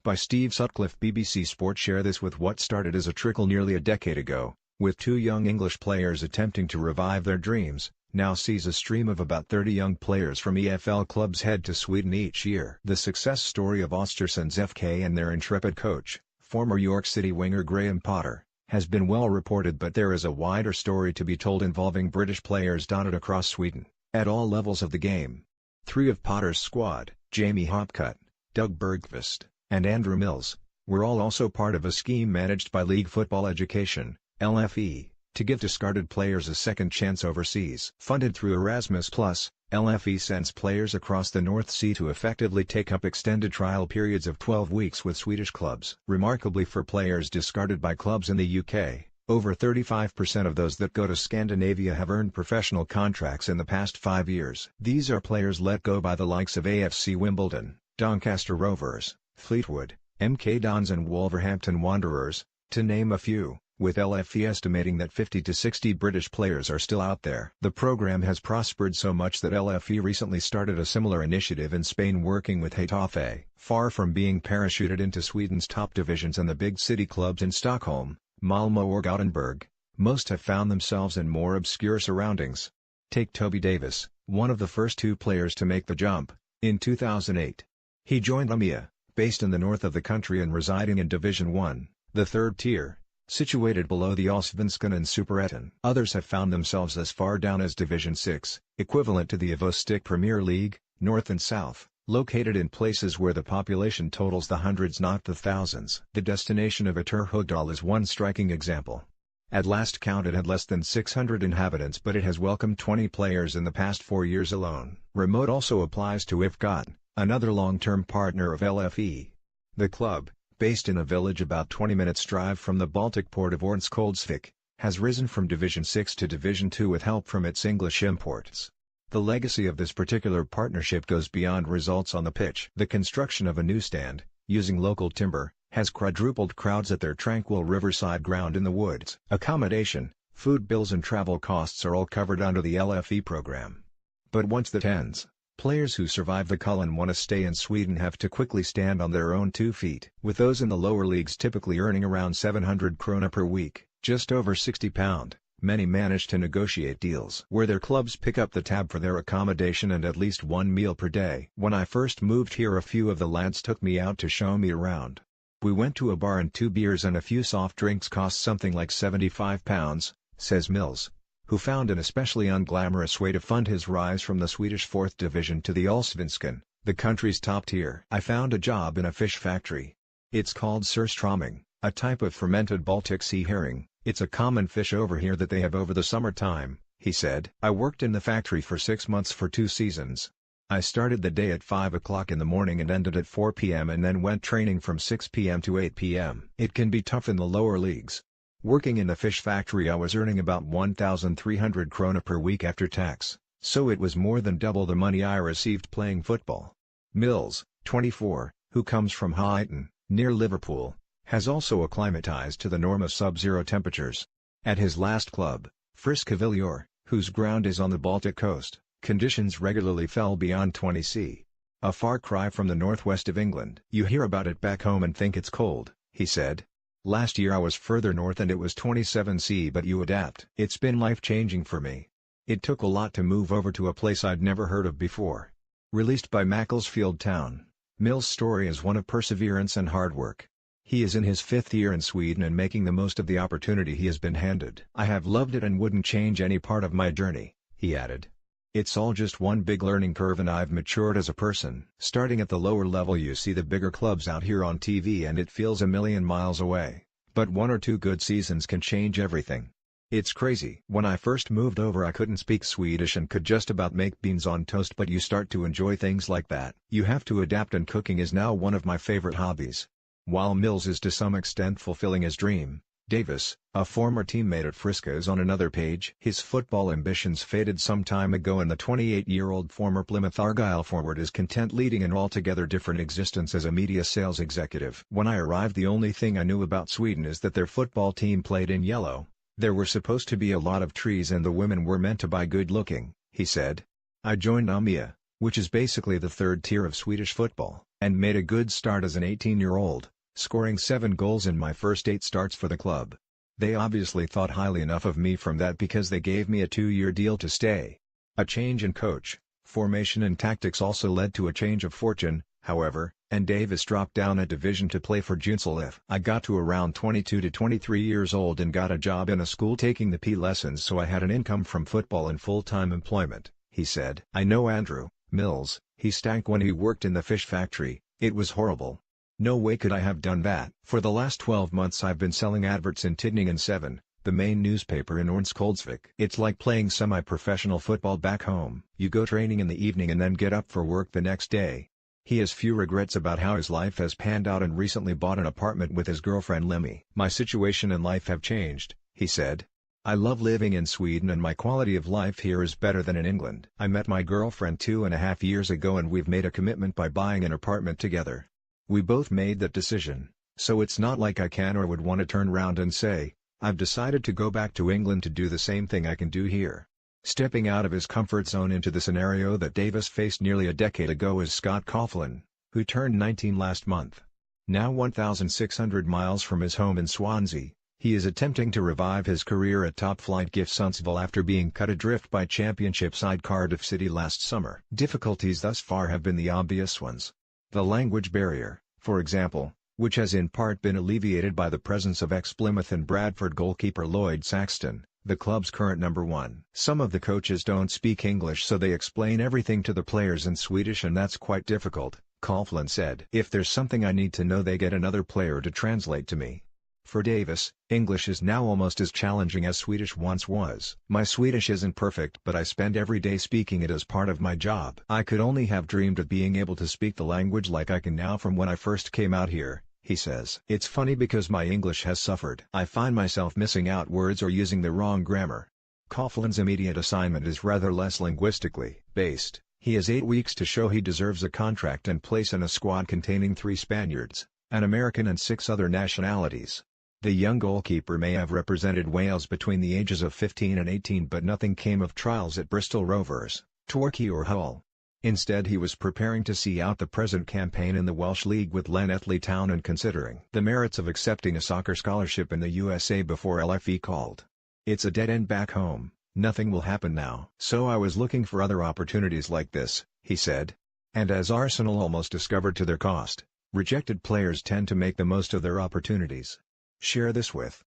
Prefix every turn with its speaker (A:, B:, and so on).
A: By Steve Sutcliffe. BBC Sport share this with what started as a trickle nearly a decade ago, with two young English players attempting to revive their dreams, now sees a stream of about 30 young players from EFL clubs head to Sweden each year. The success story of Östersunds FK and their intrepid coach, former York City winger Graham Potter, has been well reported, but there is a wider story to be told involving British players dotted across Sweden, at all levels of the game. Three of Potter's squad, Jamie Hopcutt, Doug Bergqvist, and Andrew Mills, were all also part of a scheme managed by League Football Education, LFE, to give discarded players a second chance overseas. Funded through Erasmus+, LFE sends players across the North Sea to effectively take up extended trial periods of 12 weeks with Swedish clubs. Remarkably for players discarded by clubs in the UK, over 35% of those that go to Scandinavia have earned professional contracts in the past 5 years. These are players let go by the likes of AFC Wimbledon, Doncaster Rovers, Fleetwood, MK Dons and Wolverhampton Wanderers, to name a few, with LFE estimating that 50 to 60 British players are still out there. The program has prospered so much that LFE recently started a similar initiative in Spain, working with Getafe. Far from being parachuted into Sweden's top divisions and the big city clubs in Stockholm, Malmö or Gothenburg, most have found themselves in more obscure surroundings. Take Toby Davis, one of the first two players to make the jump, in 2008. He joined Umeå, based in the north of the country and residing in Division 1, the third tier, situated below the Allsvenskan and Superettan. Others have found themselves as far down as Division 6, equivalent to the Avostic Premier League, north and south, located in places where the population totals the hundreds not the thousands. The destination of Atur Hogdal is one striking example. At last count it had less than 600 inhabitants, but it has welcomed 20 players in the past 4 years alone. Remote also applies to IFK, another long-term partner of LFE. The club, based in a village about 20 minutes drive from the Baltic port of Ornsköldsvik, has risen from Division 6 to Division 2 with help from its English imports. The legacy of this particular partnership goes beyond results on the pitch. The construction of a new stand, using local timber, has quadrupled crowds at their tranquil riverside ground in the woods. Accommodation, food bills and travel costs are all covered under the LFE program. But once that ends, players who survive the cull and want to stay in Sweden have to quickly stand on their own 2 feet. With those in the lower leagues typically earning around 700 krona per week, just over £60, many manage to negotiate deals where their clubs pick up the tab for their accommodation and at least one meal per day. When I first moved here, a few of the lads took me out to show me around. We went to a bar and 2 beers and a few soft drinks cost something like £75, says Mills, who found an especially unglamorous way to fund his rise from the Swedish 4th division to the Allsvenskan, the country's top tier. I found a job in a fish factory. It's called surströmming, a type of fermented Baltic sea herring. It's a common fish over here that they have over the summertime, he said. I worked in the factory for 6 months for 2 seasons. I started the day at 5 o'clock in the morning and ended at 4 p.m. and then went training from 6 p.m. to 8 p.m. It can be tough in the lower leagues. Working in the fish factory I was earning about 1,300 krona per week after tax, so it was more than double the money I received playing football. Mills, 24, who comes from Huyton, near Liverpool, has also acclimatized to the norm of sub-zero temperatures. At his last club, Friskavillor, whose ground is on the Baltic coast, conditions regularly fell beyond 20 C. A far cry from the northwest of England. You hear about it back home and think it's cold, he said. Last year I was further north and it was 27 C, but you adapt. It's been life-changing for me. It took a lot to move over to a place I'd never heard of before. Released by Macclesfield Town, Mill's story is one of perseverance and hard work. He is in his 5th year in Sweden and making the most of the opportunity he has been handed. I have loved it and wouldn't change any part of my journey, he added. It's all just one big learning curve and I've matured as a person. Starting at the lower level you see the bigger clubs out here on TV and it feels a million miles away. But 1 or 2 good seasons can change everything. It's crazy. When I first moved over I couldn't speak Swedish and could just about make beans on toast, but you start to enjoy things like that. You have to adapt and cooking is now one of my favorite hobbies. While Mills is to some extent fulfilling his dream, Davis, a former teammate at Friska, is on another page. His football ambitions faded some time ago and the 28-year-old former Plymouth Argyle forward is content leading an altogether different existence as a media sales executive. When I arrived the only thing I knew about Sweden is that their football team played in yellow. There were supposed to be a lot of trees and the women were meant to buy good looking, he said. I joined Umeå, which is basically the 3rd tier of Swedish football. and made a good start as an 18-year-old, scoring 7 goals in my first 8 starts for the club. They obviously thought highly enough of me from that because they gave me a 2-year deal to stay. A change in coach, formation and tactics also led to a change of fortune, however, and Davis dropped down a division to play for Junseliv. I got to around 22 to 23 years old and got a job in a school taking the P lessons, so I had an income from football and full-time employment, he said. I know Andrew Mills, he stank when he worked in the fish factory. It was horrible. No way could I have done that. For the last 12 months I've been selling adverts in Tidningen 7, the main newspaper in Ornskoldsvik. It's like playing semi-professional football back home. You go training in the evening and then get up for work the next day. He has few regrets about how his life has panned out and recently bought an apartment with his girlfriend Lemmy. My situation and life have changed, he said. I love living in Sweden and my quality of life here is better than in England. I met my girlfriend 2.5 years ago and we've made a commitment by buying an apartment together. We both made that decision, so it's not like I can or would want to turn round and say, I've decided to go back to England to do the same thing I can do here. Stepping out of his comfort zone into the scenario that Davis faced nearly a decade ago is Scott Coughlin, who turned 19 last month. Now 1,600 miles from his home in Swansea, he is attempting to revive his career at top-flight GIF Sundsvall after being cut adrift by Championship side Cardiff City last summer. Difficulties thus far have been the obvious ones. The language barrier, for example, which has in part been alleviated by the presence of ex-Plymouth and Bradford goalkeeper Lloyd Saxton, the club's current number 1. Some of the coaches don't speak English so they explain everything to the players in Swedish and that's quite difficult, Coughlin said. If there's something I need to know they get another player to translate to me. For Davis, English is now almost as challenging as Swedish once was. My Swedish isn't perfect but I spend every day speaking it as part of my job. I could only have dreamed of being able to speak the language like I can now from when I first came out here, he says. It's funny because my English has suffered. I find myself missing out words or using the wrong grammar. Coughlin's immediate assignment is rather less linguistically based. He has 8 weeks to show he deserves a contract and place in a squad containing 3 Spaniards, an American and 6 other nationalities. The young goalkeeper may have represented Wales between the ages of 15 and 18 but nothing came of trials at Bristol Rovers, Torquay or Hull. Instead he was preparing to see out the present campaign in the Welsh League with Llanelli Town and considering the merits of accepting a soccer scholarship in the USA before LFE called. It's a dead end back home, nothing will happen now. So I was looking for other opportunities like this, he said. And as Arsenal almost discovered to their cost, rejected players tend to make the most of their opportunities. Share this with